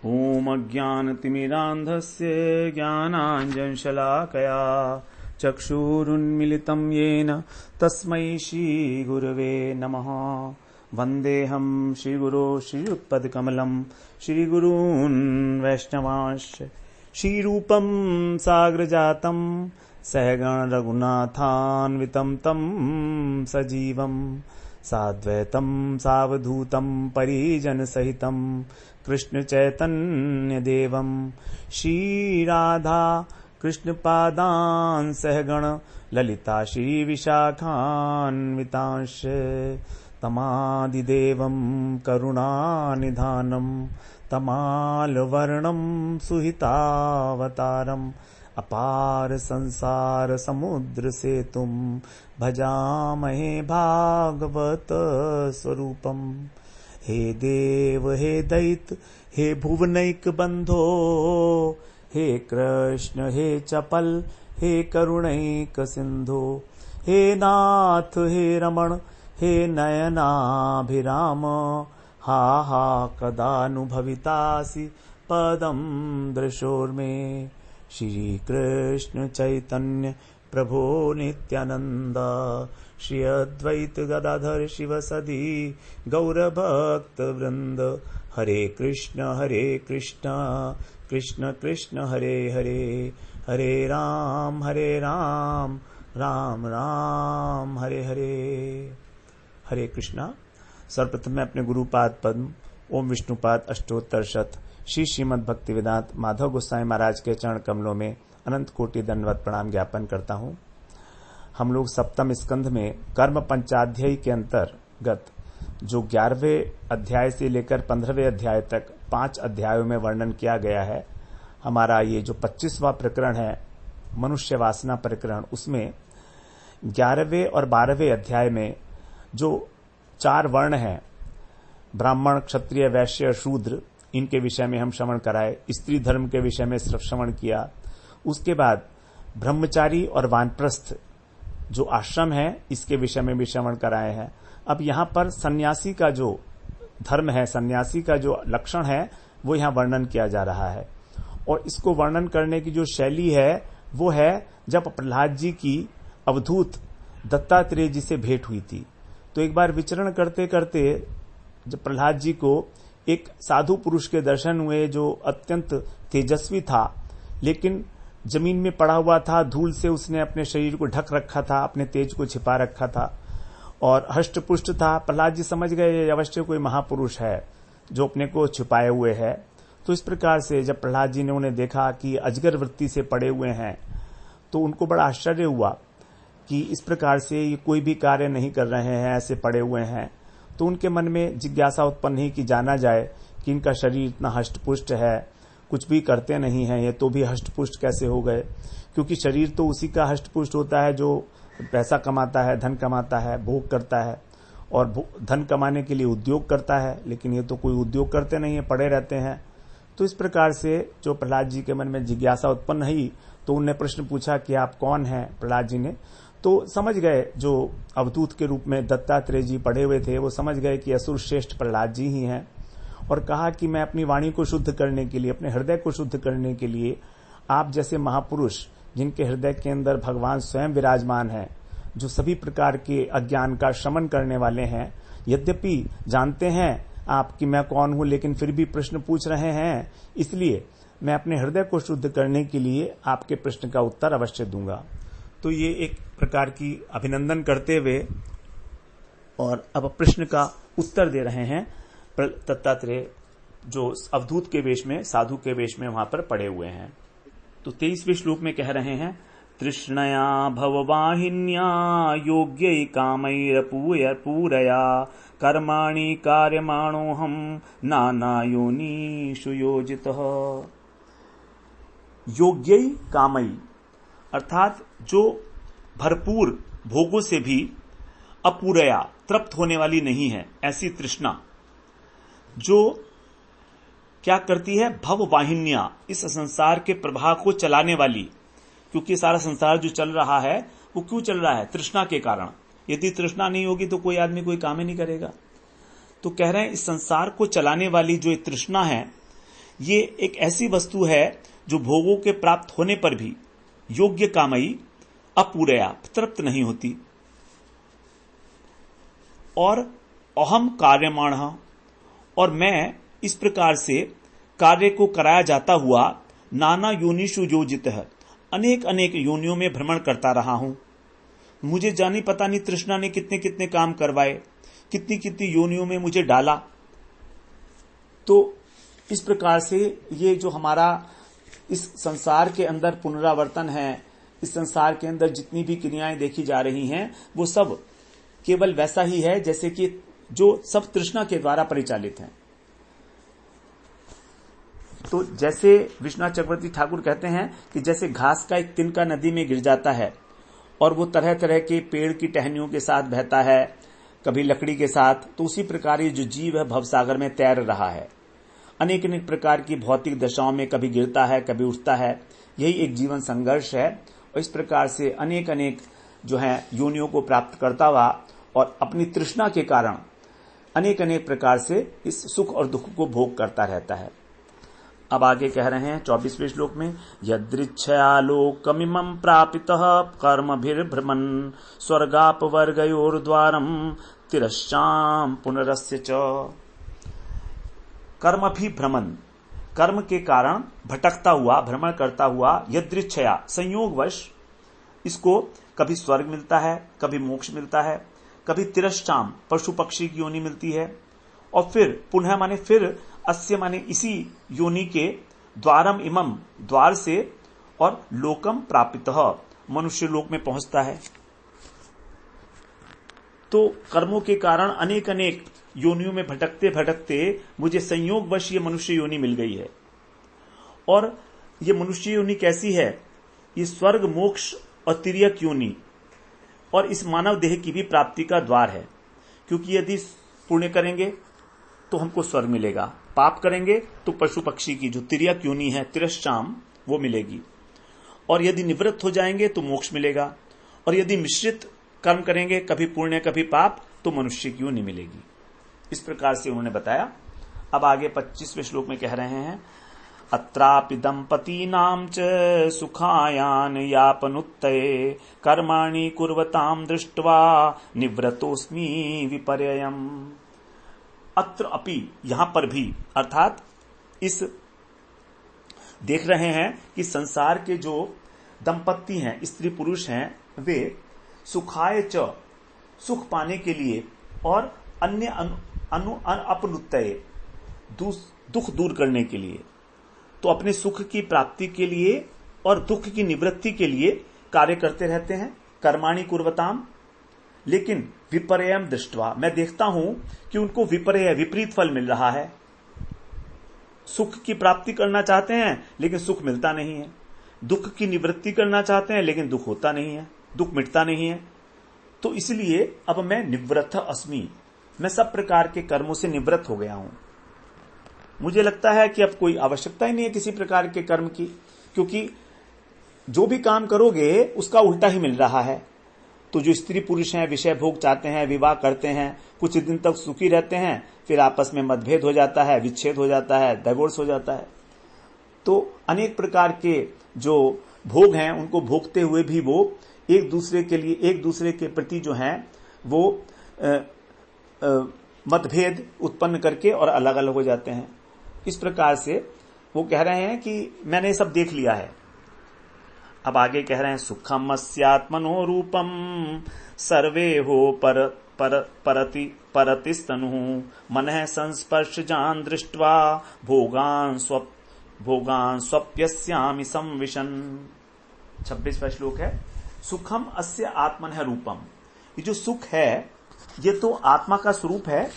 ॐ अज्ञानतिमिरान्धस्य ज्ञानाञ्जनशलाकया चक्षुरुन्मिलितं येन तस्मै श्रीगुरवे नमः। वन्देऽहं श्रीगुरो श्रीयुत्पदकमलं श्रीगुरून् वैष्णवांश्च श्रीरूपं साग्रजातं सहगण रघुनाथान्वितं तं सजीवं साद्वैतं सावधूतं परिजनसहितं कृष्ण चैतन्य देवं श्रीराधा कृष्णपादान् सहगण ललिता श्री विशाखान्वितांश्च तमादिदेवं करुणानिधानं तमालवर्णं सुहितावतारम् अपार संसार समुद्र सेतुं भजामहे भागवत स्वरूपम्। हे देव हे दैत्य हे भुवनैक बंधो हे कृष्ण हे चपल हे करुणैक सिंधु हे नाथ हे रमण हे नयनाभिराम हा हा कदानुभवितासि पदं दृशोर्मे। श्री कृष्ण चैतन्य प्रभो नित्यानंद श्री अद्वैत गदाधर शिवसदि गौरभक्त वृंद। हरे कृष्ण कृष्ण कृष्ण हरे हरे हरे राम राम राम हरे हरे। हरे कृष्णा। सर्वप्रथम मैं अपने गुरुपाद पद्म ओम विष्णुपाद अष्टोत्तर शत श्री श्रीमद् भक्ति वेदांत माधव गोस्वामी महाराज के चरण कमलों में अनंत कोटि दंडवत प्रणाम ज्ञापन करता हूँ। हम लोग सप्तम स्कंध में कर्म पंचाध्यायी के अंतर्गत जो 11वें अध्याय से लेकर 15वें अध्याय तक 5 अध्यायों में वर्णन किया गया है, हमारा ये जो 25वां प्रकरण है मनुष्य वासना प्रकरण, उसमें 11वें और 12वें अध्याय में जो 4 वर्ण हैं ब्राह्मण क्षत्रिय वैश्य शूद्र, इनके विषय में हम श्रवण कराए। स्त्री धर्म के विषय में श्रवण किया। उसके बाद ब्रह्मचारी और वानप्रस्थ जो आश्रम है इसके विषय में भी श्रवण कराए हैं। अब यहाँ पर सन्यासी का जो धर्म है, सन्यासी का जो लक्षण है वो यहाँ वर्णन किया जा रहा है। और इसको वर्णन करने की जो शैली है वो है जब प्रहलाद जी की अवधूत दत्तात्रेय जी से भेंट हुई थी, तो एक बार विचरण करते करते जब प्रहलाद जी को एक साधु पुरुष के दर्शन हुए जो अत्यंत तेजस्वी था, लेकिन जमीन में पड़ा हुआ था, धूल से उसने अपने शरीर को ढक रखा था, अपने तेज को छिपा रखा था और हष्टपुष्ट था। प्रहलाद जी समझ गए ये अवश्य कोई महापुरुष है जो अपने को छिपाए हुए है। तो इस प्रकार से जब प्रहलाद जी ने उन्हें देखा कि अजगर वृत्ति से पड़े हुए हैं, तो उनको बड़ा आश्चर्य हुआ कि इस प्रकार से ये कोई भी कार्य नहीं कर रहे हैं, ऐसे पड़े हुए हैं। तो उनके मन में जिज्ञासा उत्पन्न हुई कि जाना जाए कि इनका शरीर इतना हष्टपुष्ट है, कुछ भी करते नहीं है, ये तो भी हष्टपुष्ट कैसे हो गए? क्योंकि शरीर तो उसी का हष्टपुष्ट होता है जो पैसा कमाता है, धन कमाता है, भोग करता है और धन कमाने के लिए उद्योग करता है, लेकिन ये तो कोई उद्योग करते नहीं है, पड़े रहते हैं। तो इस प्रकार से जो प्रहलाद जी के मन में जिज्ञासा उत्पन्न हुई तो उन्होंने प्रश्न पूछा कि आप कौन हैं? प्रहलाद जी ने तो समझ गए, जो अवधूत के रूप में दत्तात्रेय जी पढ़े हुए थे वो समझ गए कि असुर श्रेष्ठ प्रहलाद जी ही हैं, और कहा कि मैं अपनी वाणी को शुद्ध करने के लिए, अपने हृदय को शुद्ध करने के लिए आप जैसे महापुरुष जिनके हृदय के अंदर भगवान स्वयं विराजमान हैं, जो सभी प्रकार के अज्ञान का शमन करने वाले हैं, यद्यपि जानते हैं आप कि मैं कौन हूं, लेकिन फिर भी प्रश्न पूछ रहे हैं, इसलिए मैं अपने हृदय को शुद्ध करने के लिए आपके प्रश्न का उत्तर अवश्य दूंगा। तो ये एक प्रकार की अभिनंदन करते हुए और अब प्रश्न का उत्तर दे रहे हैं दत्तात्रेय, जो अवधूत के वेश में, साधु के वेश में वहां पर पड़े हुए हैं। तो 23वें श्लोक में कह रहे हैं, तृष्णया भववाहिन्या योग्यै कामैरपूरया कर्माणि कार्यमाणोऽहं नानायोनिषु योजितः। योग्यै कामई अर्थात जो भरपूर भोगों से भी अपूरया तृप्त होने वाली नहीं है, ऐसी तृष्णा जो क्या करती है? भव वाहिन्या, इस संसार के प्रवाह को चलाने वाली। क्योंकि सारा संसार जो चल रहा है वो क्यों चल रहा है? तृष्णा के कारण। यदि तृष्णा नहीं होगी तो कोई आदमी कोई काम ही नहीं करेगा। तो कह रहे हैं इस संसार को चलाने वाली जो तृष्णा है, ये एक ऐसी वस्तु है जो भोगों के प्राप्त होने पर भी योग्य कामयी अपूरया तृप्त नहीं होती। और अहम कार्यमाण, और मैं इस प्रकार से कार्य को कराया जाता हुआ नाना योनिषु योजित है, अनेक अनेक योनियों में भ्रमण करता रहा हूं। मुझे जानी पता नहीं तृष्णा ने कितने कितने काम करवाए, कितनी कितनी योनियों में मुझे डाला। तो इस प्रकार से ये जो हमारा इस संसार के अंदर पुनरावर्तन है, इस संसार के अंदर जितनी भी क्रियाएं देखी जा रही हैं, वो सब केवल वैसा ही है जैसे कि जो सब तृष्णा के द्वारा परिचालित हैं। तो जैसे विश्वनाथ चक्रवर्ती ठाकुर कहते हैं कि जैसे घास का एक तिनका नदी में गिर जाता है और वो तरह तरह के पेड़ की टहनियों के साथ बहता है, कभी लकड़ी के साथ, तो उसी प्रकार ये जो जीव है भवसागर में तैर रहा है। अनेक अनेक प्रकार की भौतिक दशाओं में कभी गिरता है, कभी उठता है। यही एक जीवन संघर्ष है। और इस प्रकार से अनेक अनेक जो है योनियों को प्राप्त करता हुआ और अपनी तृष्णा के कारण अनेक अनेक प्रकार से इस सुख और दुख को भोग करता रहता है। अब आगे कह रहे हैं 24वें श्लोक में, यदृच्छया लोकमिमं प्रापितः कर्मभिर्भ्रमन् स्वर्गापवर्गयोर्द्वारं तिरश्चाम पुनरस्य च। कर्मभिभ्रमन्, कर्म के कारण भटकता हुआ, भ्रमण करता हुआ, यदृच्छया संयोगवश इसको कभी स्वर्ग मिलता है, कभी मोक्ष मिलता है, कभी तिरश्चाम पशु पक्षी की योनि मिलती है, और फिर पुनः माने फिर, अस्य माने इसी योनि के, द्वारम इमम द्वार से, और लोकम प्रापितः मनुष्य लोक में पहुंचता है। तो कर्मों के कारण अनेक अनेक योनियों में भटकते भटकते मुझे संयोगवश ये मनुष्य योनि मिल गई है। और ये मनुष्य योनि कैसी है? ये स्वर्ग, मोक्ष और तिर्यक योनि और इस मानव देह की भी प्राप्ति का द्वार है। क्योंकि यदि पुण्य करेंगे तो हमको स्वर्ग मिलेगा, पाप करेंगे तो पशु पक्षी की जो तिर्यक योनि है, तिरश्चाम, वो मिलेगी। और यदि निवृत्त हो जाएंगे तो मोक्ष मिलेगा। और यदि मिश्रित कर्म करेंगे, कभी पुण्य कभी पाप, तो मनुष्य की योनि मिलेगी। इस प्रकार से उन्होंने बताया। अब आगे 25वें श्लोक में कह रहे हैं, अत्रापि दंपतीनां च सुखायान यापनुत्तये कर्माणि कुर्वतां दृष्ट्वा निवृतोस्मि विपर्ययम्। अत्र अपि, यहां पर भी, अर्थात इस देख रहे हैं कि संसार के जो दंपत्ति हैं, स्त्री पुरुष हैं, वे सुखाय च, सुख पाने के लिए, और अन्य अपनुत्तये, दुख दूर करने के लिए, तो अपने सुख की प्राप्ति के लिए और दुख की निवृत्ति के लिए कार्य करते रहते हैं। कर्माणि कुर्वताम, लेकिन विपर्ययम दृष्ट्वा, मैं देखता हूं कि उनको विपर्यय, विपरीत फल मिल रहा है। सुख की प्राप्ति करना चाहते हैं लेकिन सुख मिलता नहीं है, दुख की निवृत्ति करना चाहते हैं लेकिन दुख होता नहीं है, दुख मिटता नहीं है। तो इसलिए अब मैं निवृत्त अस्मि, मैं सब प्रकार के कर्मों से निवृत्त हो गया हूं। मुझे लगता है कि अब कोई आवश्यकता ही नहीं है किसी प्रकार के कर्म की, क्योंकि जो भी काम करोगे उसका उल्टा ही मिल रहा है। तो जो स्त्री पुरुष हैं, विषय भोग चाहते हैं, विवाह करते हैं, कुछ दिन तक सुखी रहते हैं, फिर आपस में मतभेद हो जाता है, विच्छेद हो जाता है, डाइवोर्स हो जाता है। तो अनेक प्रकार के जो भोग हैं उनको भोगते हुए भी वो एक दूसरे के लिए, एक दूसरे के प्रति जो है वो मतभेद उत्पन्न करके और अलग अलग हो जाते हैं। इस प्रकार से वो कह रहे हैं कि मैंने सब देख लिया है। अब आगे कह रहे हैं, सुखम अस्यात्मनो रूपम सर्वे हो परतिस्तनु मनः संस्पर्श जान दृष्ट्वा भोगान स्वप्यस्यामि संविशन। 26वां श्लोक है, सुखम अस्य आत्मनः रूपम। ये जो सुख है ये तो आत्मा का स्वरूप है।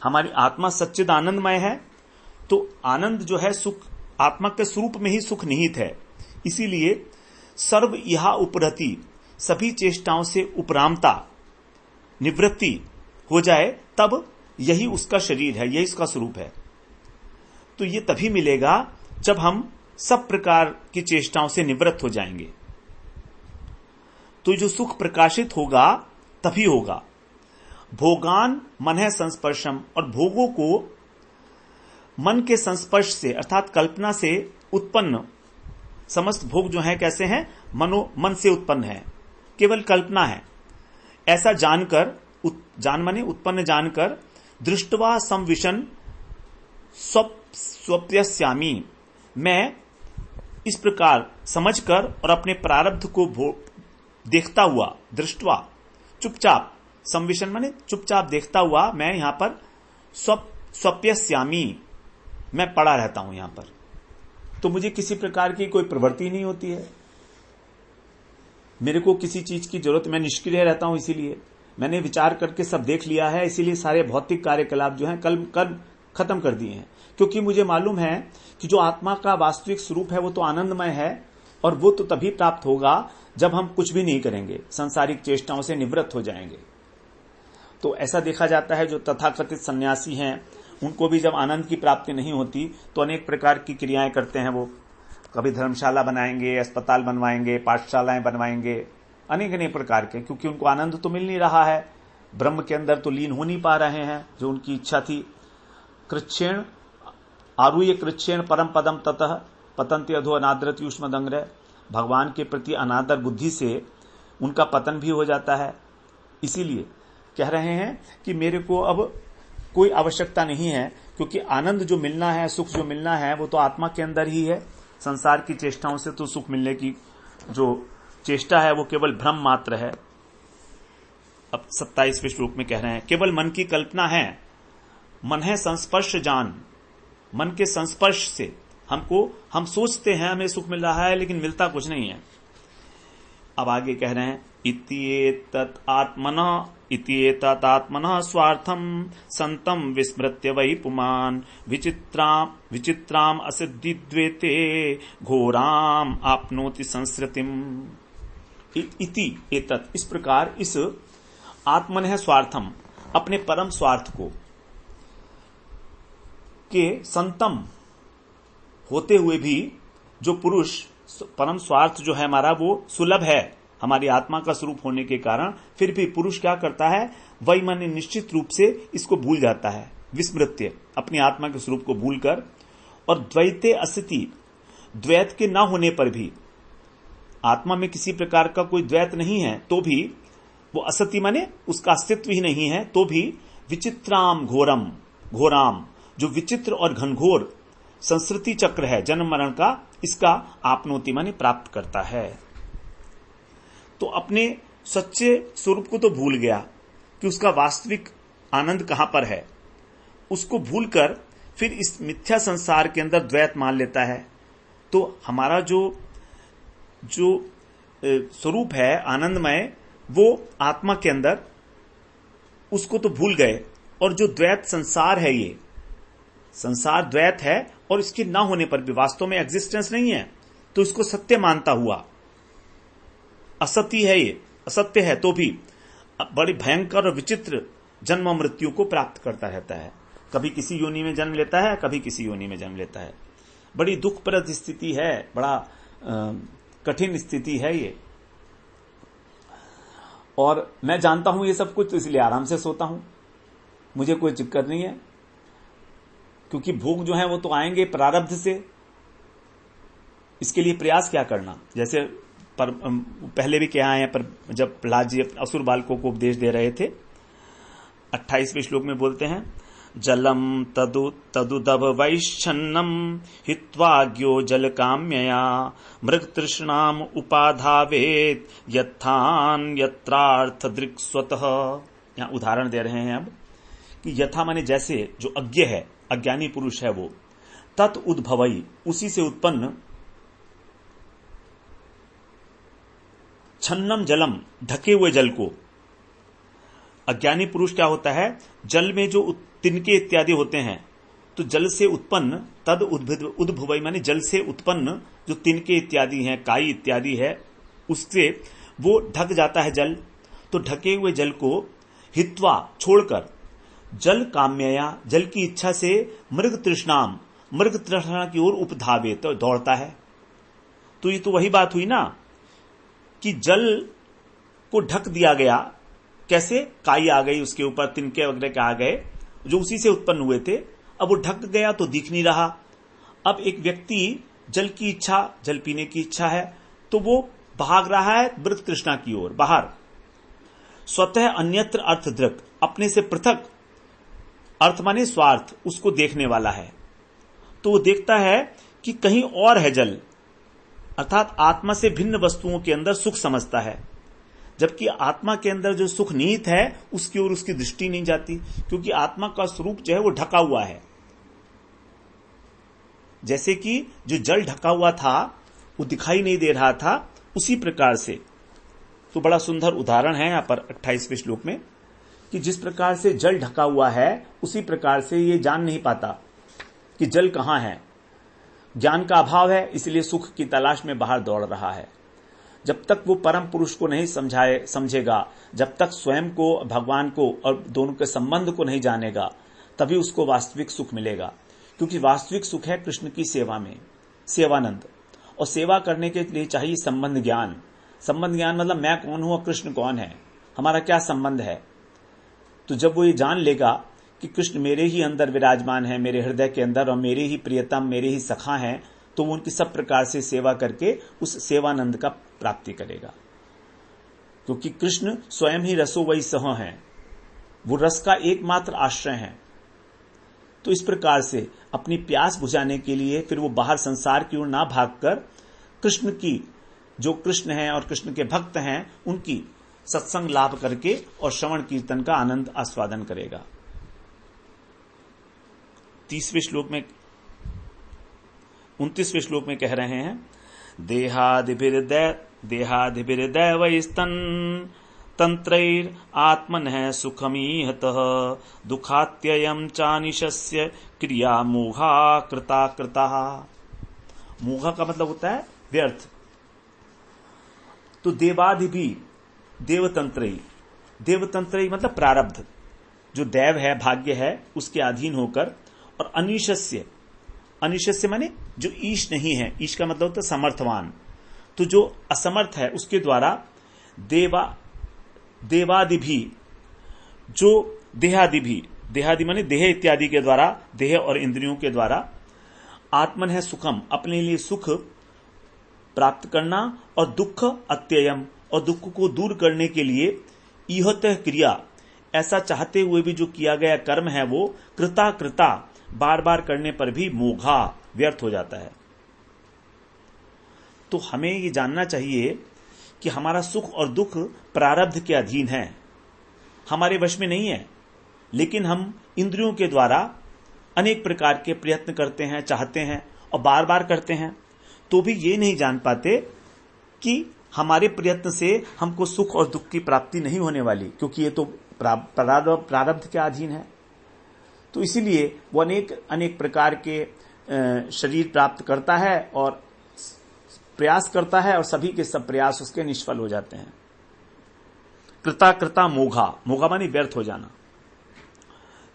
हमारी आत्मा सच्चिद आनंदमय है, तो आनंद जो है सुख, आत्मा के स्वरूप में ही सुख निहित है। इसीलिए सर्व यहा उपरति, सभी चेष्टाओं से उपरामता, निवृत्ति हो जाए, तब यही उसका शरीर है, यही उसका स्वरूप है। तो ये तभी मिलेगा जब हम सब प्रकार की चेष्टाओं से निवृत्त हो जाएंगे। तो जो सुख प्रकाशित होगा तभी होगा। भोगान मनः संस्पर्शम, और भोगों को मन के संस्पर्श से अर्थात कल्पना से उत्पन्न समस्त भोग जो है कैसे हैं? मन से उत्पन्न है, केवल कल्पना है। ऐसा जानकर, जान माने उत्पन्न जानकर, दृष्टवा संविशन स्वप्यस्यामी, मैं इस प्रकार समझकर और अपने प्रारब्ध को देखता हुआ, दृष्टवा चुपचाप, संविशन माने चुपचाप देखता हुआ, मैं यहां पर स्वप्यस्यामी, मैं पड़ा रहता हूं यहां पर। तो मुझे किसी प्रकार की कोई प्रवृत्ति नहीं होती है, मेरे को किसी चीज की जरूरत, मैं निष्क्रिय रहता हूं। इसीलिए मैंने विचार करके सब देख लिया है, इसीलिए सारे भौतिक कार्यकलाप जो हैं कल खत्म कर दिए हैं, क्योंकि मुझे मालूम है कि जो आत्मा का वास्तविक स्वरूप है वो तो आनंदमय है, और वो तो तभी प्राप्त होगा जब हम कुछ भी नहीं करेंगे, सांसारिक चेष्टाओं से निवृत्त हो जाएंगे। तो ऐसा देखा जाता है जो तथाकथित सन्यासी हैं, उनको भी जब आनंद की प्राप्ति नहीं होती तो अनेक प्रकार की क्रियाएं करते हैं। वो कभी धर्मशाला बनाएंगे, अस्पताल बनवाएंगे, पाठशालाएं बनवाएंगे, अनेक प्रकार के, क्योंकि उनको आनंद तो मिल नहीं रहा है, ब्रह्म के अंदर तो लीन हो नहीं पा रहे हैं जो उनकी इच्छा थी। कृच्छेण आरूह्य कृच्छेण परम पदम ततः पतंति अधो अनादरत युष्मदंग्रह, भगवान के प्रति अनादर बुद्धि से उनका पतन भी हो जाता है। इसीलिए कह रहे हैं कि मेरे को अब कोई आवश्यकता नहीं है, क्योंकि आनंद जो मिलना है, सुख जो मिलना है, वो तो आत्मा के अंदर ही है। संसार की चेष्टाओं से तो सुख मिलने की जो चेष्टा है वो केवल भ्रम मात्र है। अब 27वें श्लोक में कह रहे हैं, केवल मन की कल्पना है, मन है संस्पर्श जान, मन के संस्पर्श से हम सोचते हैं हमें सुख मिल रहा है, लेकिन मिलता कुछ नहीं है। अब आगे कह रहे हैं, इत्येतत् आत्मनः स्वार्थम संतम विस्मृत्य वै पुमान् विचित्राम असिद्धिद्वेते घोराम आपनोति संस्कृतिम। इति एतत्, इस प्रकार इस आत्मनः स्वार्थम, अपने परम स्वार्थ को के संतम होते हुए भी जो पुरुष परम स्वार्थ जो है हमारा वो सुलभ है हमारी आत्मा का स्वरूप होने के कारण, फिर भी पुरुष क्या करता है, वही मन निश्चित रूप से इसको भूल जाता है, विस्मृत्य, अपनी आत्मा के स्वरूप को भूलकर, और द्वैते अस्तिति, द्वैत के न होने पर भी, आत्मा में किसी प्रकार का कोई द्वैत नहीं है तो भी, वो असति माने उसका अस्तित्व ही नहीं है तो भी, विचित्राम घोराम, जो विचित्र और घनघोर संस्कृति चक्र है जन्म मरण का, इसका आपनोति माने प्राप्त करता है। तो अपने सच्चे स्वरूप को तो भूल गया कि उसका वास्तविक आनंद कहां पर है, उसको भूलकर फिर इस मिथ्या संसार के अंदर द्वैत मान लेता है। तो हमारा जो स्वरूप है आनंदमय, वो आत्मा के अंदर, उसको तो भूल गए, और जो द्वैत संसार है, ये संसार द्वैत है और इसके ना होने पर भी वास्तव में एग्जिस्टेंस नहीं है, तो इसको सत्य मानता हुआ, असत्य है ये, असत्य है तो भी बड़ी भयंकर और विचित्र जन्म मृत्यु को प्राप्त करता रहता है। कभी किसी योनि में जन्म लेता है, कभी किसी योनि में जन्म लेता है। बड़ी दुखप्रद स्थिति है, बड़ा कठिन स्थिति है ये। और मैं जानता हूं ये सब कुछ, तो इसलिए आराम से सोता हूं, मुझे कोई दिक्कत नहीं है, क्योंकि भोग जो है वो तो आएंगे प्रारब्ध से। इसके लिए प्रयास क्या करना, जैसे पहले भी क्या आए हैं, पर जब प्रहलाद जी असुर बालकों को उपदेश दे रहे थे, 28वें श्लोक में बोलते हैं, जलम तदुदव वैश्छन्नम हित्वाज्ञो जल काम्यया मृग तृष्णाम उपाधावेत यथान यत्रार्थ दृक् स्वतः। यहां उदाहरण दे रहे हैं अब कि यथा माने जैसे, जो अज्ञ है, अज्ञानी पुरुष है, वो तत् उद्भवई, उसी से उत्पन्न, छन्नम जलम, ढके हुए जल को। अज्ञानी पुरुष क्या होता है, जल में जो तिनके इत्यादि होते हैं, तो जल से उत्पन्न, तद उद्भवई माने जल से उत्पन्न जो तिनके इत्यादि हैं, काई इत्यादि है, उससे वो ढक जाता है जल। तो ढके हुए जल को हित्वा, छोड़कर, जल काम्यया, जल की इच्छा से, मृग तृष्णाम, मृग तृष्णा की ओर उपधावे, तो दौड़ता है। तो ये तो वही बात हुई ना कि जल को ढक दिया गया, कैसे, काई आ गई उसके ऊपर, तिनके वगैरह के आ गए जो उसी से उत्पन्न हुए थे, अब वो ढक गया तो दिख नहीं रहा। अब एक व्यक्ति जल की इच्छा, जल पीने की इच्छा है, तो वो भाग रहा है वृत्त तृष्णा की ओर बाहर। स्वतः अन्यत्र अर्थ दृक्, अपने से पृथक, अर्थ माने स्वार्थ, उसको देखने वाला है। तो वो देखता है कि कहीं और है जल, अर्थात आत्मा से भिन्न वस्तुओं के अंदर सुख समझता है, जबकि आत्मा के अंदर जो सुख निहित है उसकी ओर उसकी दृष्टि नहीं जाती, क्योंकि आत्मा का स्वरूप जो है वो ढका हुआ है। जैसे कि जो जल ढका हुआ था वो दिखाई नहीं दे रहा था, उसी प्रकार से। तो बड़ा सुंदर उदाहरण है यहां पर 28वें श्लोक में कि जिस प्रकार से जल ढका हुआ है उसी प्रकार से ये जान नहीं पाता कि जल कहां है। ज्ञान का अभाव है, इसलिए सुख की तलाश में बाहर दौड़ रहा है। जब तक वो परम पुरुष को नहीं समझेगा, जब तक स्वयं को, भगवान को और दोनों के संबंध को नहीं जानेगा, तभी उसको वास्तविक सुख मिलेगा। क्योंकि वास्तविक सुख है कृष्ण की सेवा में, सेवानंद। और सेवा करने के लिए चाहिए संबंध ज्ञान। संबंध ज्ञान मतलब मैं कौन हूं और कृष्ण कौन है, हमारा क्या संबंध है। तो जब वो ये जान लेगा कि कृष्ण मेरे ही अंदर विराजमान है, मेरे हृदय के अंदर, और मेरे ही प्रियतम, मेरे ही सखा हैं, तो वो उनकी सब प्रकार से सेवा करके उस सेवानंद का प्राप्ति करेगा। क्योंकि कृष्ण स्वयं ही रसो वही सह हैं, वो रस का एकमात्र आश्रय है। तो इस प्रकार से अपनी प्यास बुझाने के लिए फिर वो बाहर संसार की ओर ना भागकर कृष्ण की, जो कृष्ण हैं और कृष्ण के भक्त हैं, उनकी सत्संग लाभ करके और श्रवण कीर्तन का आनंद आस्वादन करेगा। 29वें श्लोक में कह रहे हैं, देहादिभिर्दैवैस्तन तंत्रैर आत्मनः सुखमीहतः दुखात्ययं चानिशस्य क्रिया मोहा कृता कृता। मोहा का मतलब होता है व्यर्थ। तो देवादिभि देवतंत्रई, देवतंत्रई मतलब प्रारब्ध, जो दैव है, भाग्य है, उसके अधीन होकर, और अनिशस्य, अनिशस्य माने जो ईश नहीं है, ईश का मतलब होता है समर्थवान, तो जो असमर्थ है उसके द्वारा देवादिभि, जो देहादिभि, देहादि माने देह इत्यादि के द्वारा, देह और इंद्रियों के द्वारा, आत्मन है सुखम, अपने लिए सुख प्राप्त करना, और दुख अत्ययम, और दुख को दूर करने के लिए इहतः क्रिया, ऐसा चाहते हुए भी जो किया गया कर्म है वो कृता कृता, बार बार करने पर भी मोघा, व्यर्थ हो जाता है। तो हमें ये जानना चाहिए कि हमारा सुख और दुख प्रारब्ध के अधीन है, हमारे वश में नहीं है। लेकिन हम इंद्रियों के द्वारा अनेक प्रकार के प्रयत्न करते हैं, चाहते हैं और बार बार करते हैं, तो भी ये नहीं जान पाते कि हमारे प्रयत्न से हमको सुख और दुख की प्राप्ति नहीं होने वाली, क्योंकि ये तो प्रारब्ध के अधीन है। तो इसीलिए वो अनेक प्रकार के शरीर प्राप्त करता है और प्रयास करता है, और सभी के सब प्रयास उसके निष्फल हो जाते हैं। कृता कृता मोघा, मोघा मानी व्यर्थ हो जाना।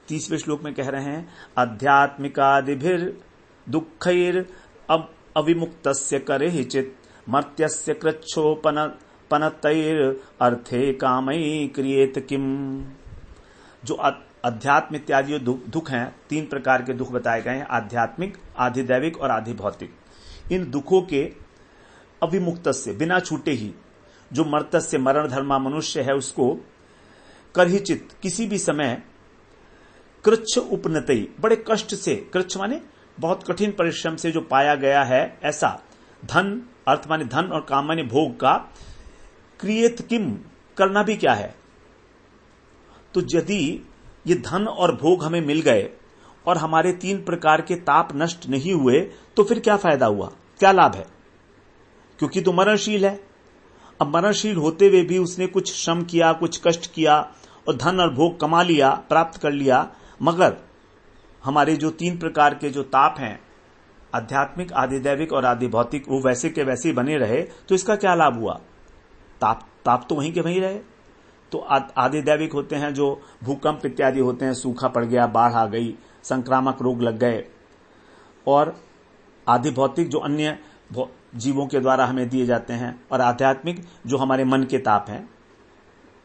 30वें श्लोक में कह रहे हैं, आध्यात्मिकादिभिर दुःखैर अविमुक्तस्य करेहिचित् मर्त्यस्य कृच्छोपनतैर अर्थे कामई क्रियेत किम। जो अध्यात्म इत्यादि दुख हैं, 3 प्रकार के दुख बताए गए हैं, आध्यात्मिक, आधिदैविक और आधिभौतिक। इन दुखों के अविमुक्त से, बिना छूटे ही, जो मर्त्य मरण धर्मा मनुष्य है उसको करहिचित, किसी भी समय, कृच्छ उपनतई, बड़े कष्ट से, कृच्छ माने बहुत कठिन परिश्रम से जो पाया गया है ऐसा धन, अर्थ माने धन, और काम माने भोग का, क्रियेत किम, करना भी क्या है। तो यदि ये धन और भोग हमें मिल गए और हमारे 3 प्रकार के ताप नष्ट नहीं हुए, तो फिर क्या फायदा हुआ, क्या लाभ है। क्योंकि तो मरणशील है। अब मरणशील होते हुए भी उसने कुछ श्रम किया, कुछ कष्ट किया और धन और भोग कमा लिया, प्राप्त कर लिया, मगर हमारे जो 3 प्रकार के जो ताप हैं, आध्यात्मिक, आधिदैविक और आधिभौतिक, वो वैसे के वैसे ही बने रहे, तो इसका क्या लाभ हुआ। ताप तो वहीं के वहीं रहे। तो आधिदैविक होते हैं जो भूकंप इत्यादि होते हैं, सूखा पड़ गया, बाढ़ आ गई, संक्रामक रोग लग गए, और आधिभौतिक जो अन्य जीवों के द्वारा हमें दिए जाते हैं, और आध्यात्मिक जो हमारे मन के ताप हैं,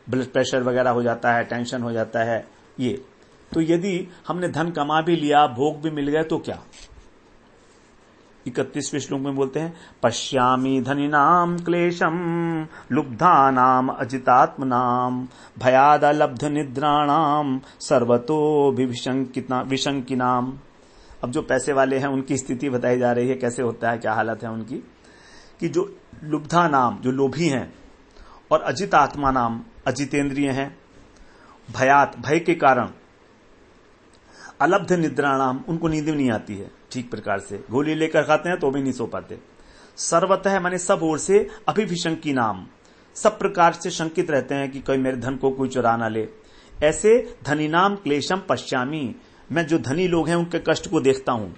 ब्लड प्रेशर वगैरह हो जाता है, टेंशन हो जाता है, ये तो यदि हमने धन कमा भी लिया, भोग भी मिल गया, तो क्या? 31वें श्लोक में बोलते हैं, पश्यामि धनिनाम क्लेशम लुब्धानाम अजितात्मनाम भयादलब्ध निद्राणाम सर्वतो विशंकिनाम। अब जो पैसे वाले हैं उनकी स्थिति बताई जा रही है, कैसे होता है, क्या हालत है उनकी, कि जो लुब्धा नाम, जो लोभी हैं, और अजित आत्मा नाम, अजितेंद्रिय हैं, भयात, भय के कारण, अलब्ध निद्राणाम, उनको नींद नहीं आती है ठीक प्रकार से, गोली लेकर खाते हैं तो भी नहीं सो पाते, सर्वतः माने सब ओर से, अभिविशंकी नाम, सब प्रकार से शंकित रहते हैं कि कोई मेरे धन को कोई चुरा ना ले। ऐसे धनी नाम क्लेशम पश्यामी, मैं जो धनी लोग हैं उनके कष्ट को देखता हूं,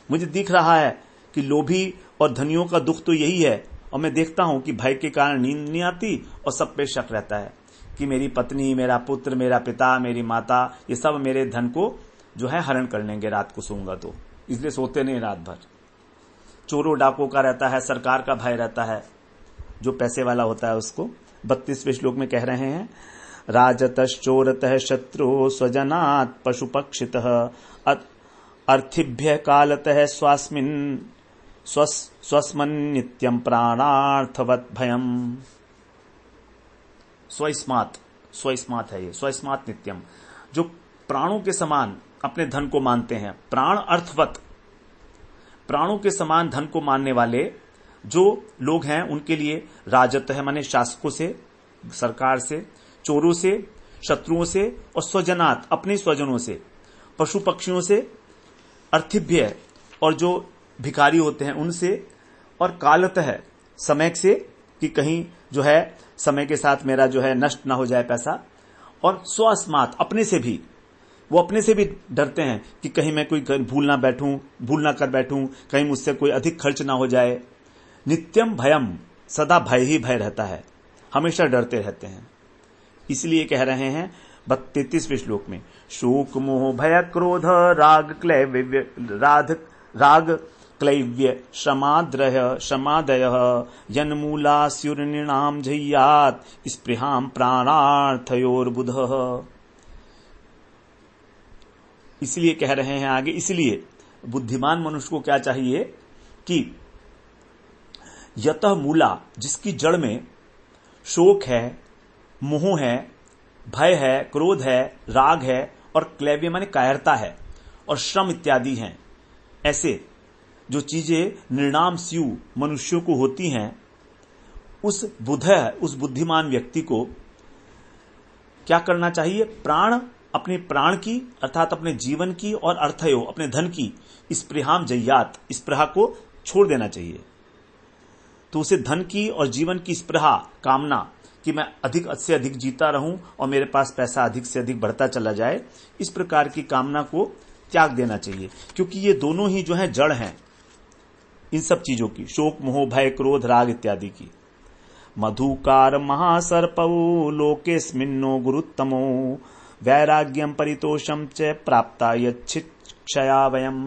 मुझे दिख रहा है कि लोभी और धनियों का दुख तो यही है, और मैं देखता हूं कि भय के कारण नींद नहीं आती और सब पे शक रहता है कि मेरी पत्नी, मेरा पुत्र, मेरा पिता, मेरी माता, ये सब मेरे धन को जो है हरण कर लेंगे रात को सोऊंगा तो, इसलिए सोते नहीं रात भर। चोरों डाकों का रहता है, सरकार का भय रहता है, जो पैसे वाला होता है उसको। 32वें श्लोक में कह रहे हैं, राजतश्चोरतः शत्रु स्वजनात् पशुपक्षितः अर्थिभ्य कालतः स्वस्मन् नित्यं प्राणार्थवत् भयम्। स्वस्मात् है ये, स्वस्मात् नित्यम, जो प्राणों के समान अपने धन को मानते हैं, प्राण अर्थवत, प्राणों के समान धन को मानने वाले जो लोग हैं उनके लिए राजत है माने शासकों से, सरकार से, चोरों से, शत्रुओं से, और स्वजनात, अपने स्वजनों से, पशु पक्षियों से, अर्थिभ्य, और जो भिखारी होते हैं उनसे, और कालतः, समय से, कि कहीं जो है समय के साथ मेरा जो है नष्ट ना हो जाए पैसा, और स्वस्मात्, अपने से भी, वो अपने से भी डरते हैं कि कहीं मैं कोई भूल ना कर बैठूं, कहीं मुझसे कोई अधिक खर्च ना हो जाए। नित्यम भयम, सदा भय ही भय रहता है, हमेशा डरते रहते हैं। इसलिए कह रहे हैं 33वें श्लोक में, शोक मोह भय क्रोध राग क्लैव्य शमादय यन्मूलास्युर्निणाम झय्यात् स्पृहाम प्राणार्थयोर्बुधः। इसलिए कह रहे हैं आगे, इसलिए बुद्धिमान मनुष्य को क्या चाहिए कि यतः मूला, जिसकी जड़ में शोक है, मोह है, भय है, क्रोध है, राग है, और क्लैव्य माने कायरता है, और श्रम इत्यादि हैं, ऐसे जो चीजें निर्णाम स्यु, मनुष्यों को होती हैं, उस बुद्धिमान व्यक्ति को क्या करना चाहिए? प्राण, अपने प्राण की अर्थात अपने जीवन की, और अर्थयो, अपने धन की, स्पृहाम जय्यात, स्पृहा को छोड़ देना चाहिए। तो उसे धन की और जीवन की स्पृहा, कामना कि मैं अधिक से अधिक जीता रहूं और मेरे पास पैसा अधिक से अधिक बढ़ता चला जाए, इस प्रकार की कामना को त्याग देना चाहिए, क्योंकि ये दोनों ही जो है जड़ हैं इन सब चीजों की, शोक मोह भय क्रोध राग इत्यादि की। मधुकार महासर्पौ लोकेस्मिन्नो गुरुत्तमो वैराग्यम परितोषम च प्राप्ता यच्छिक्षया वयम।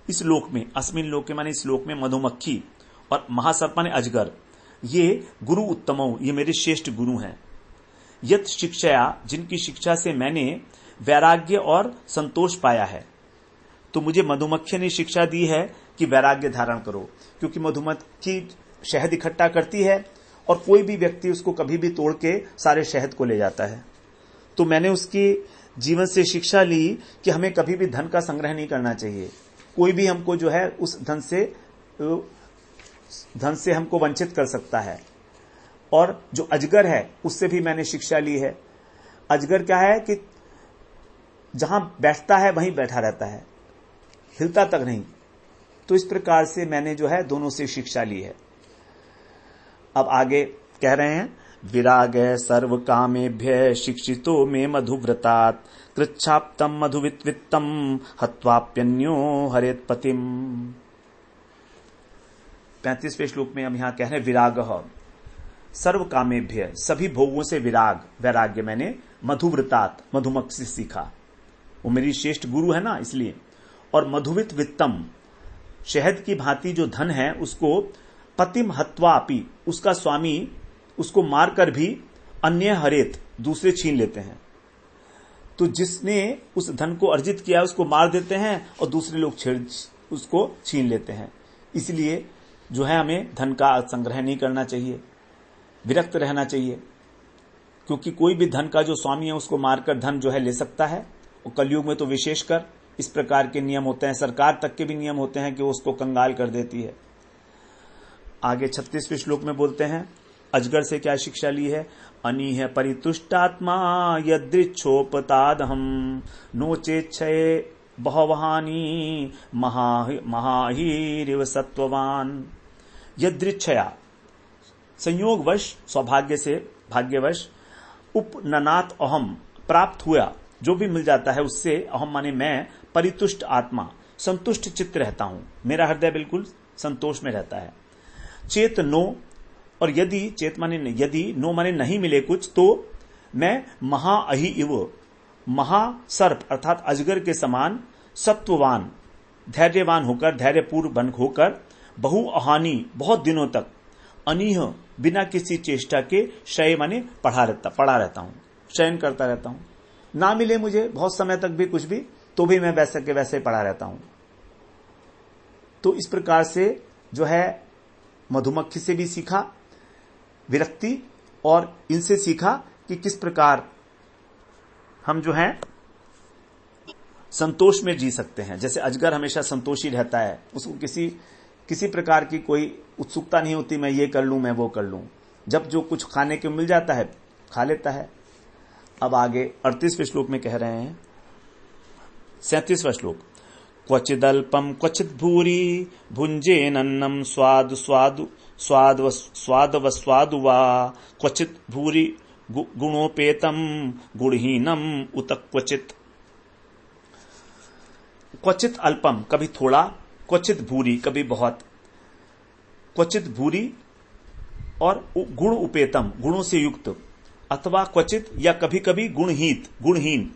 इस लोक में, अस्मिन लोके माने इस लोक में, मधुमक्खी और महासर्प ने अजगर, ये गुरु उत्तमो, ये मेरे श्रेष्ठ गुरु हैं। यत् शिक्षया, जिनकी शिक्षा से मैंने वैराग्य और संतोष पाया है। तो मुझे मधुमक्खी ने शिक्षा दी है कि वैराग्य धारण करो, क्योंकि मधुमक्खी शहद इकट्ठा करती है और कोई भी व्यक्ति उसको कभी भी तोड़ के सारे शहद को ले जाता है। तो मैंने उसकी जीवन से शिक्षा ली कि हमें कभी भी धन का संग्रह नहीं करना चाहिए, कोई भी हमको जो है उस धन से हमको वंचित कर सकता है। और जो अजगर है उससे भी मैंने शिक्षा ली है। अजगर क्या है कि जहां बैठता है वहीं बैठा रहता है, हिलता तक नहीं। तो इस प्रकार से मैंने जो है दोनों से शिक्षा ली है। अब आगे कह रहे हैं, विराग सर्व कामेभ्य शिक्षितो में मधुव्रतात् कृच्छाप्तम मधुवित्वित्तम हत्वाप्यन्यो हरेत पतिम। 35वें श्लोक में अब यहां कह रहे हैं, विराग सर्व कामेभ्य, सभी भोगों से विराग, वैराग्य मैंने मधुव्रतात्, मधुमक्खी से सीखा, वो मेरी श्रेष्ठ गुरु है ना इसलिए। और मधुवित वित्तम, शहद की भांति जो धन है उसको पतिम हत्वा अपि, उसका स्वामी उसको मारकर भी अन्य हरेत, दूसरे छीन लेते हैं। तो जिसने उस धन को अर्जित किया उसको मार देते हैं और दूसरे लोग उसको छीन लेते हैं। इसलिए जो है हमें धन का संग्रह नहीं करना चाहिए, विरक्त रहना चाहिए, क्योंकि कोई भी धन का जो स्वामी है उसको मारकर धन जो है ले सकता है। और कलयुग में तो विशेषकर इस प्रकार के नियम होते हैं, सरकार तक के भी नियम होते हैं कि वो उसको कंगाल कर देती है। आगे 36वें श्लोक में बोलते हैं, अजगर से क्या शिक्षा ली है? अनीह परितुष्टात्मा यदृच्छोपतादहम नोचेच्छये बहवहानि महाहीरिव सत्ववान। यदृच्छया संयोगवश, सौभाग्य से, भाग्यवश, उपननात अहम प्राप्त हुआ, जो भी मिल जाता है उससे, अहम माने मैं, परितुष्ट आत्मा संतुष्ट चित्त रहता हूं, मेरा हृदय बिल्कुल संतोष में रहता है। चेत नो, और यदि, चेत माने यदि, नो माने नहीं मिले कुछ, तो मैं महाअहि इव, महासर्प अर्थात अजगर के समान, सत्ववान धैर्यवान होकर, धैर्यपूर्व बन होकर, बहु अहानी बहुत दिनों तक, अनीह बिना किसी चेष्टा के, शय माने पड़ा रहता हूं, शयन करता रहता हूं। ना मिले मुझे बहुत समय तक भी कुछ भी, तो भी मैं वैसे के वैसे पड़ा रहता हूं। तो इस प्रकार से जो है मधुमक्खी से भी सीखा विरक्ति, और इनसे सीखा कि किस प्रकार हम जो है संतोष में जी सकते हैं। जैसे अजगर हमेशा संतोषी रहता है, उसको किसी प्रकार की कोई उत्सुकता नहीं होती, मैं ये कर लूं, मैं वो कर लूं। जब जो कुछ खाने को मिल जाता है खा लेता है। अब आगे 38वें श्लोक में कह रहे हैं, 37वां श्लोक, क्वचिदल्पम क्वचित भूरी भुंजेनन्नम स्वादु वा क्वचित भूरी गुणोपेतम गुणहीनम उत क्वचित। क्वचित अल्पम कभी थोड़ा, क्वचित भूरी कभी बहुत, क्वचित भूरी और गुण उपेतम गुणों से युक्त, अथवा क्वचित या कभी कभी गुणहीन,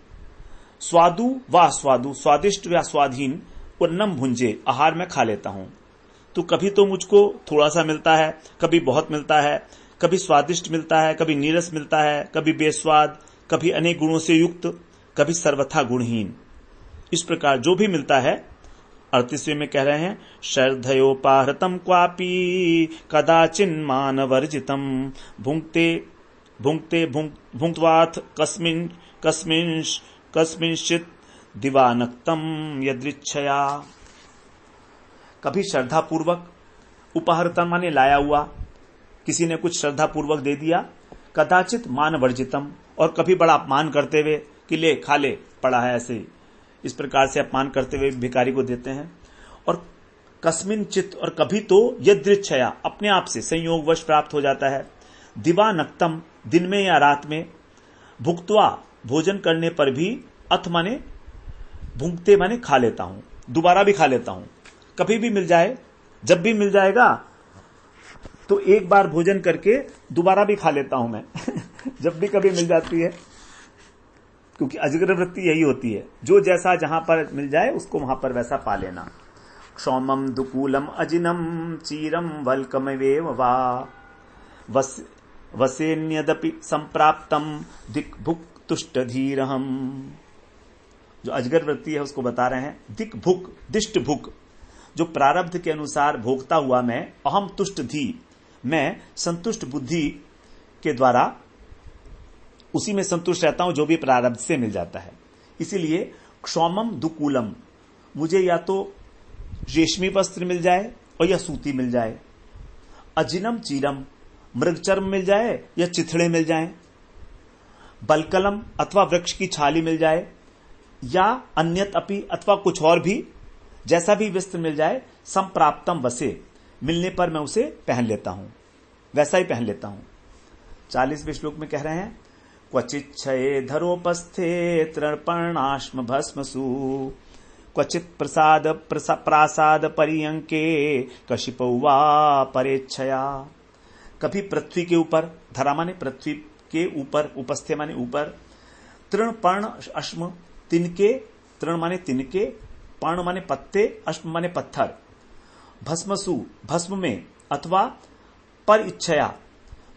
स्वादु व स्वादु स्वादिष्ट या स्वाधीन, और नम भुंजे आहार में खा लेता हूं। तो कभी तो मुझको थोड़ा सा मिलता है, कभी बहुत मिलता है, कभी स्वादिष्ट मिलता है, कभी नीरस मिलता है, कभी बेस्वाद, कभी अनेक गुणों से युक्त, कभी सर्वथा गुणहीन। इस प्रकार जो भी मिलता है 38वें में कह रहे हैं, श्रद्धयोपाहृतम क्वापि कदाचिन्मान वर्जितम भुंक्त्वाथ कस्मिंश्चित् दिवानक्तम यदृच्छया। कभी श्रद्धा पूर्वक, उपहृतम माने लाया हुआ, किसी ने कुछ श्रद्धा पूर्वक दे दिया, कदाचित मान वर्जितम, और कभी बड़ा अपमान करते हुए कि ले खा ले, पड़ा है ऐसे ही, इस प्रकार से अपमान करते हुए भिखारी को देते हैं। और कस्मिन चित, और कभी तो यदृच्छया अपने आप से संयोगवश प्राप्त हो जाता है, दिवानक्तम दिन में या रात में, भुक्त्वा भोजन करने पर भी, अथ माने भुंकते माने खा लेता हूं, दोबारा भी खा लेता हूं, कभी भी मिल जाए, जब भी मिल जाएगा तो एक बार भोजन करके दोबारा भी खा लेता हूं मैं जब भी कभी मिल जाती है, क्योंकि अजगर वृत्ति यही होती है, जो जैसा जहां पर मिल जाए उसको वहां पर वैसा पा लेना। क्षौमम दुकूलम अजिनम चीरम वल्कमेव वा वसेन्यदपि संप्राप्तम दिक्भुक तुष्ट धीरहम। जो अजगर वृत्ति है उसको बता रहे हैं, दिक भुक दिष्ट भुक, जो प्रारब्ध के अनुसार भोगता हुआ मैं, अहम तुष्ट धी मैं संतुष्ट बुद्धि के द्वारा उसी में संतुष्ट रहता हूं जो भी प्रारब्ध से मिल जाता है। इसीलिए क्षौमम दुकूलम, मुझे या तो रेशमी वस्त्र मिल जाए और या सूती मिल जाए, अजिनम चीरम मृगचर्म मिल जाए या चिथड़े मिल जाए, बलकलम अथवा वृक्ष की छाली मिल जाए, या अन्यत अपि अथवा कुछ और भी, जैसा भी वस्त्र मिल जाए, संप्राप्तम वसे मिलने पर मैं उसे पहन लेता हूं, वैसा ही पहन लेता हूं। 40वें श्लोक में कह रहे हैं, क्वचित क्षये धरोपस्थे तृणपर्णाश्म भस्मसु क्वचित प्रासाद पर्यंके कशिपौवा परेच्छया। कभी पृथ्वी के ऊपर, धरा माने पृथ्वी के ऊपर, उपस्थे माने ऊपर, तृण पर्ण अश्म तिनके, तृण माने तिनके, पर्ण माने पत्ते, अश्म माने पत्थर, भस्मसु भस्म में, अथवा पर इच्छया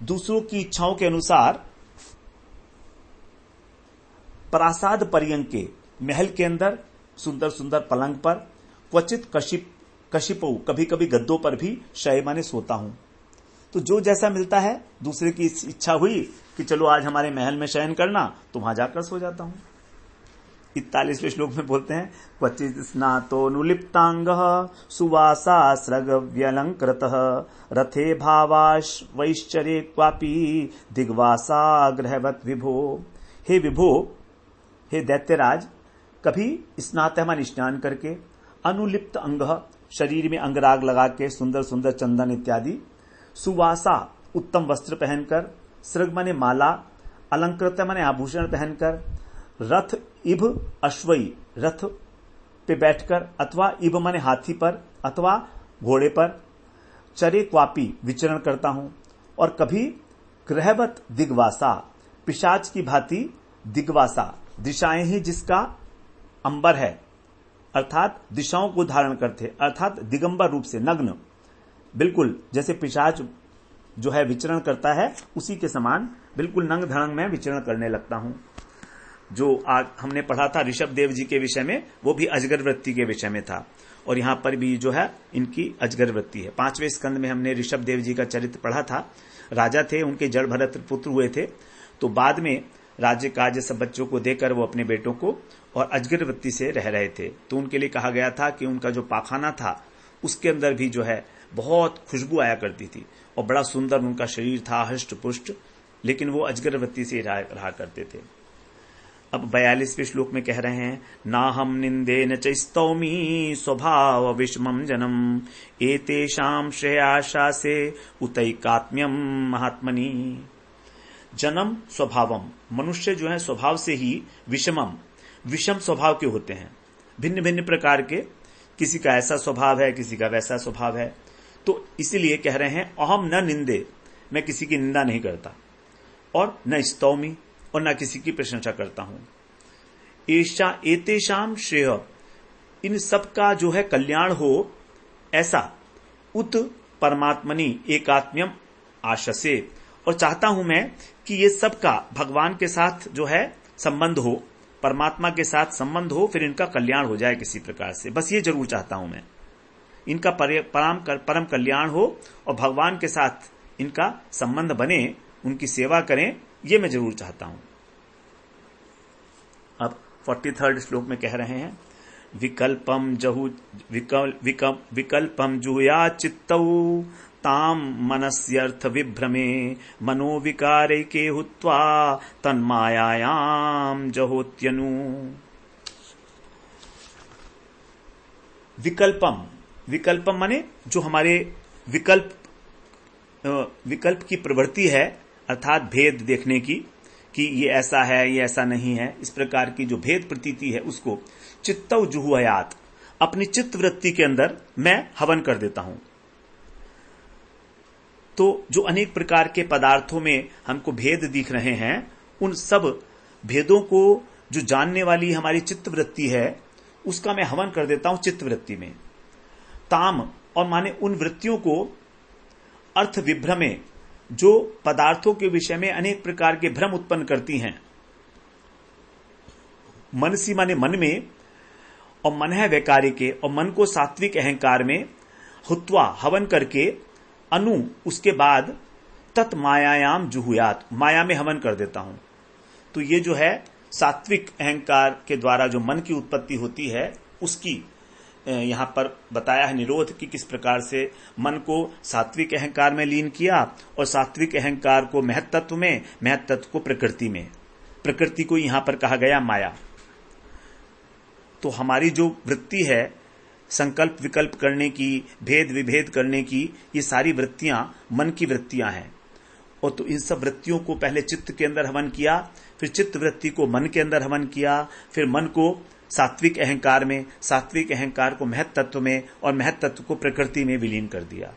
दूसरों की इच्छाओं के अनुसार, प्रासाद पर्यंके, महल के अंदर सुंदर सुंदर पलंग पर, क्वचित कशिपऊ, कभी कभी गद्दों पर भी शय माने सोता हूं। तो जो जैसा मिलता है, दूसरे की इच्छा हुई कि चलो आज हमारे महल में शयन करना, तो वहां जाकर सो जाता हूं। 41वें श्लोक में बोलते हैं, क्वचित स्नातो नुलिप्तांग सुवासा स्रगव्यलंकृत रथे भावाश वैश्चर्ये क्वापी दिग्वासा ग्रहवत विभो। हे विभो, हे दैत्यराज, कभी स्नात माने स्नान करके, अनुलिप्त अंग, शरीर में अंगराग लगा के सुंदर सुंदर चंदन इत्यादि, सुवासा उत्तम वस्त्र पहनकर, सृग माने माला, अलंकृत माने आभूषण पहनकर, रथ इभ अश्वई, रथ पे बैठकर, अथवा इभ माने हाथी पर अथवा घोड़े पर, चरे क्वापी विचरण करता हूं। और कभी ग्रहवत दिग्वासा, पिशाच की भांति, दिग्वासा दिशाएं ही जिसका अंबर है, अर्थात दिशाओं को धारण करते, अर्थात दिगंबर रूप से, नग्न, बिल्कुल जैसे पिशाच जो है विचरण करता है, उसी के समान बिल्कुल नंग धड़ंग में विचरण करने लगता हूं। जो आज हमने पढ़ा था ऋषभ देव जी के विषय में, वो भी अजगर वृत्ति के विषय में था, और यहां पर भी जो है इनकी अजगर वृत्ति है। 5वें स्कंद में हमने ऋषभ देव जी का चरित्र पढ़ा था। राजा थे, उनके जड़ भरत पुत्र हुए थे, तो बाद में राज्य काज सब बच्चों को देकर वो अपने बेटों को और अजगर वृत्ति से रह रहे थे। तो उनके लिए कहा गया था कि उनका जो पाखाना था उसके अंदर भी जो है बहुत खुशबू आया करती थी, और बड़ा सुंदर उनका शरीर था, हष्ट पुष्ट, लेकिन वो अजगर वृत्ति से रहा करते थे। अब 42वें श्लोक में कह रहे हैं, ना हम निंदे न चैस्तौमी स्वभाव विषमम जनम एतेषाम श्रेयाशा से उतैकात्म्यम महात्मनि। जन्म स्वभावम, मनुष्य जो है स्वभाव से ही विषमम, विषम स्वभाव के होते हैं, भिन्न भिन्न प्रकार के, किसी का ऐसा स्वभाव है, किसी का वैसा स्वभाव है। तो इसीलिए कह रहे हैं, अहम न निंदे, मैं किसी की निंदा नहीं करता, और न स्तौमी, और न किसी की प्रशंसा करता हूं। ऐशा एतेषाम श्रेय, इन सब का जो है कल्याण हो, ऐसा, उत परमात्मनि एकात्म्यम आशसे, और चाहता हूं मैं कि ये सब का भगवान के साथ जो है संबंध हो, परमात्मा के साथ संबंध हो, फिर इनका कल्याण हो जाए किसी प्रकार से, बस ये जरूर चाहता हूं मैं, इनका परम कल्याण हो और भगवान के साथ इनका संबंध बने, उनकी सेवा करें, ये मैं जरूर चाहता हूं। अब 43rd श्लोक में कह रहे हैं, विकल्पम जुहुया चित्तौ ताम मनस्यर्थ विभ्रमे मनोविकारैके हुत्वा तन्मायायाम जहोत्यनु। विकल्पम माने जो हमारे विकल्प की प्रवृत्ति है, अर्थात भेद देखने की, कि ये ऐसा है, ये ऐसा नहीं है, इस प्रकार की जो भेद प्रतीति है, उसको चित्तौ जुहुयात, अपनी चित्त वृत्ति के अंदर मैं हवन कर देता हूं। तो जो अनेक प्रकार के पदार्थों में हमको भेद दिख रहे हैं, उन सब भेदों को जो जानने वाली हमारी चित्त वृत्ति है, उसका मैं हवन कर देता हूं चित्त वृत्ति में। ताम, और माने उन वृत्तियों को, अर्थ विभ्रमे, जो पदार्थों के विषय में अनेक प्रकार के भ्रम उत्पन्न करती हैं, मनसी माने मन में, और मन है वैकारी के, और मन को सात्विक अहंकार में हुत्वा हवन करके, अनु उसके बाद तत् मायायाम जुहुयात, माया में हवन कर देता हूं। तो ये जो है सात्विक अहंकार के द्वारा जो मन की उत्पत्ति होती है, उसकी यहां पर बताया है निरोध कि किस प्रकार से मन को सात्विक अहंकार में लीन किया, और सात्विक अहंकार को महत्त्व में, महत्त्व को प्रकृति में, प्रकृति को यहां पर कहा गया माया। तो हमारी जो वृत्ति है संकल्प विकल्प करने की, भेद विभेद करने की, ये सारी वृत्तियां मन की वृत्तियां हैं। और तो इन सब वृत्तियों को पहले चित्त के अंदर हवन किया, फिर चित्त वृत्ति को मन के अंदर हवन किया, फिर मन को सात्विक अहंकार में, सात्विक अहंकार को महत्त्व में, और महत्त्व को प्रकृति में विलीन कर दिया।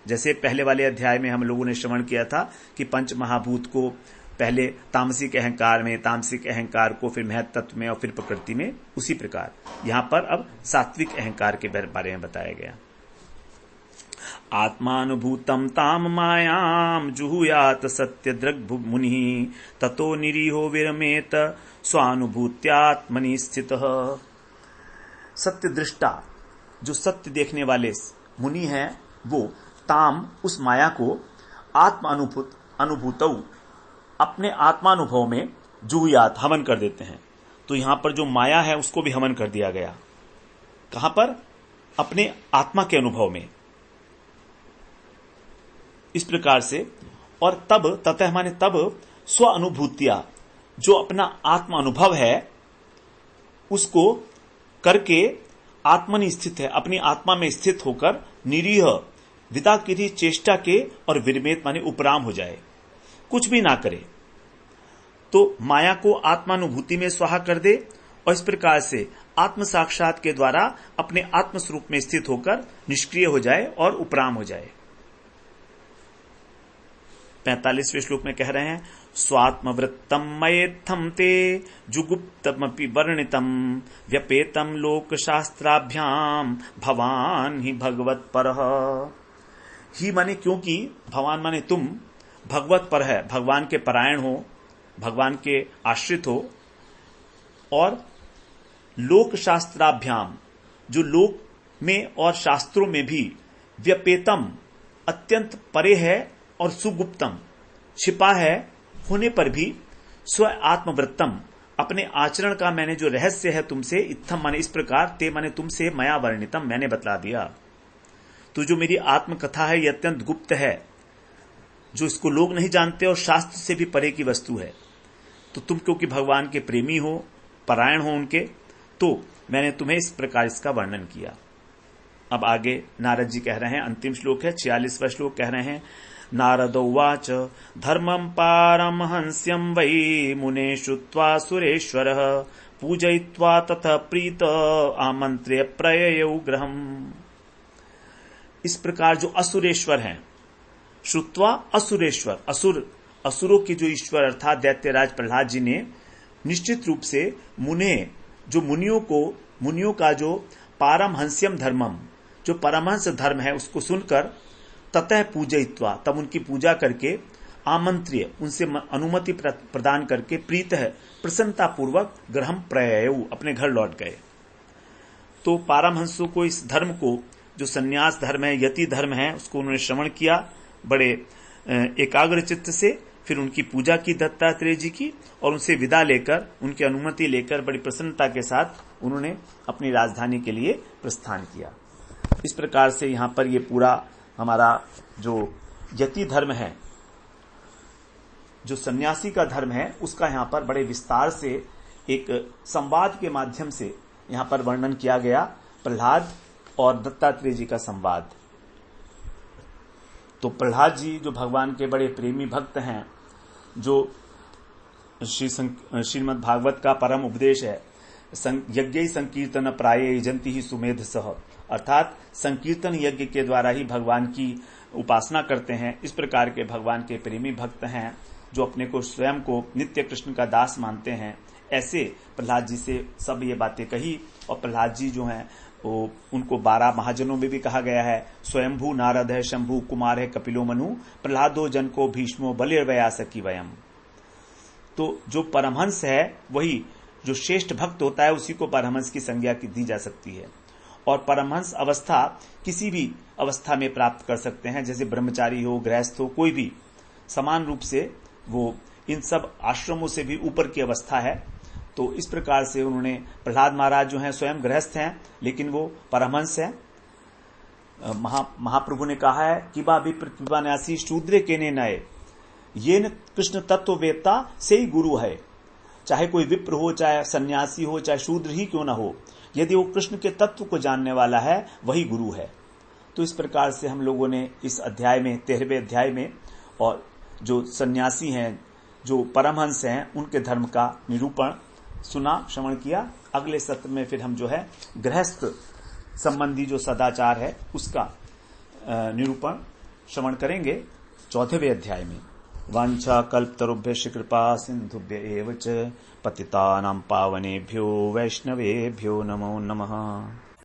जैसे पहले वाले अध्याय में हम लोगों ने श्रवण किया था कि पंच महाभूत को पहले तामसिक अहंकार में, तामसिक अहंकार को फिर महत्त्व में, और फिर प्रकृति में, उसी प्रकार यहां पर अब सात्विक अहंकार के बारे में बताया गया। आत्मानुभूतम ताम मायाम जुहुयात सत्य दृग् मुनि ततो निरीहो विरमेत स्वानुभूत्यात्मनि स्थितः। सत्य दृष्टा, जो सत्य देखने वाले मुनि हैं, वो ताम उस माया को आत्म अनुभूतौ अपने आत्मानुभव में जुहुयात हवन कर देते हैं। तो यहां पर जो माया है उसको भी हवन कर दिया गया। कहां पर? अपने आत्मा के अनुभव में। इस प्रकार से, और तब ततः माने तब स्व अनुभूतिया, जो अपना आत्मा अनुभव है उसको करके आत्मनि स्थित है, अपनी आत्मा में स्थित होकर निरीह विदा की चेष्टा के और विरमेत माने उपराम हो जाए, कुछ भी ना करे, तो माया को आत्मानुभूति में स्वाहा कर दे और इस प्रकार से आत्म साक्षात के द्वारा अपने आत्म स्वरूप में स्थित होकर निष्क्रिय हो जाए और उपराम हो जाए। 45वें श्लोक में कह रहे हैं, स्वात्मवृत्तम मयेत्थम ते जुगुप्तमपि वर्णितम व्यपेतम लोक शास्त्राभ्याम भवान ही भगवत परः। ही माने क्योंकि, भगवान माने तुम, भगवत पर है, भगवान के परायण हो, भगवान के आश्रित हो, और लोक शास्त्राभ्याम, जो लोक में और शास्त्रों में भी व्यपेतम अत्यंत परे है और सुगुप्तम छिपा है होने पर भी स्व आत्मवृत्तम अपने आचरण का मैंने जो रहस्य है तुमसे, इत्थम माने इस प्रकार, ते माने तुमसे, मया वर्णितम मैंने बतला दिया। तो जो मेरी आत्मकथा है ये अत्यंत गुप्त है, जो इसको लोग नहीं जानते और शास्त्र से भी परे की वस्तु है। तो तुम क्योंकि भगवान के प्रेमी हो, परायण हो उनके, तो मैंने तुम्हें इस प्रकार इसका वर्णन किया। अब आगे नारद जी कह रहे हैं, अंतिम श्लोक है 46वां श्लोक, कह रहे हैं, नारदो उवाच धर्मं पारमहंस्यं वै मुने श्रुत्वा सुरेश्वरः पूजयित्वा ततः प्रीत आमंत्र्य प्रययौ गृहम्। इस प्रकार जो असुरेश्वर हैं, श्रुत्वा असुरेश्वर, असुरों के जो ईश्वर अर्थात दैत्यराज प्रहलाद जी ने निश्चित रूप से मुने, जो मुनियों का जो पारमहंस्यम धर्मम, जो परमहंस धर्म है उसको सुनकर, ततः पूजयित्वा तब उनकी पूजा करके, आमंत्र्य उनसे अनुमति प्रदान करके, प्रीत है प्रसन्नता पूर्वक गृहम प्रययौ अपने घर लौट गए। तो पारमहंसों को इस धर्म को, जो संन्यास धर्म है, यति धर्म है, उसको उन्होंने श्रवण किया बड़े एकाग्र चित्त से, फिर उनकी पूजा की दत्तात्रेय जी की, और उनसे विदा लेकर, उनकी अनुमति लेकर बड़ी प्रसन्नता के साथ उन्होंने अपनी राजधानी के लिए प्रस्थान किया। इस प्रकार से यहां पर ये पूरा हमारा जो यति धर्म है, जो सन्यासी का धर्म है, उसका यहां पर बड़े विस्तार से एक संवाद के माध्यम से यहां पर वर्णन किया गया, प्रहलाद और दत्तात्रेय जी का संवाद। तो प्रहलाद जी जो भगवान के बड़े प्रेमी भक्त हैं, जो श्रीमद् भागवत का परम उपदेश है, यज्ञ संकीर्तन प्राये जंती ही सुमेध सह, अर्थात संकीर्तन यज्ञ के द्वारा ही भगवान की उपासना करते हैं। इस प्रकार के भगवान के प्रेमी भक्त हैं, जो अपने को स्वयं को नित्य कृष्ण का दास मानते हैं। ऐसे प्रहलाद जी से सब ये बातें कही, और प्रहलाद जी जो हैं वो, उनको 12 महाजनों में भी कहा गया है। स्वयंभू नारद है, शंभु कुमार है, कपिलो मनु, प्रहलादो जन को भीष्मो बलिर्वया सकी वयम। तो जो परमहंस है, वही जो श्रेष्ठ भक्त होता है, उसी को परमहंस की संज्ञा दी जा सकती है। और परमहंस अवस्था किसी भी अवस्था में प्राप्त कर सकते हैं, जैसे ब्रह्मचारी हो, गृहस्थ हो, कोई भी समान रूप से वो इन सब आश्रमों से भी ऊपर की अवस्था है। तो इस प्रकार से उन्होंने, प्रहलाद महाराज जो हैं स्वयं गृहस्थ हैं, लेकिन वो परमहंस हैं। महाप्रभु ने कहा है कि बा विप्र न्यासी शूद्रे के ने नए, ये न कृष्ण तत्व वेत्ता से ही गुरु है। चाहे कोई विप्र हो, चाहे सन्यासी हो, चाहे शूद्र ही क्यों ना हो, यदि वो कृष्ण के तत्व को जानने वाला है, वही गुरु है। तो इस प्रकार से हम लोगों ने इस अध्याय में, 13वें अध्याय में, और जो सन्यासी हैं, जो परमहंस हैं, उनके धर्म का निरूपण सुना, श्रवण किया। अगले सत्र में फिर हम जो है गृहस्थ संबंधी जो सदाचार है उसका निरूपण श्रवण करेंगे 14वें अध्याय में। वांछा कल्पतरुभ्यश्च कृपा सिंधुभ्य एव च पतितानां पावनेभ्यो वैष्णवेभ्यो नमो नमः।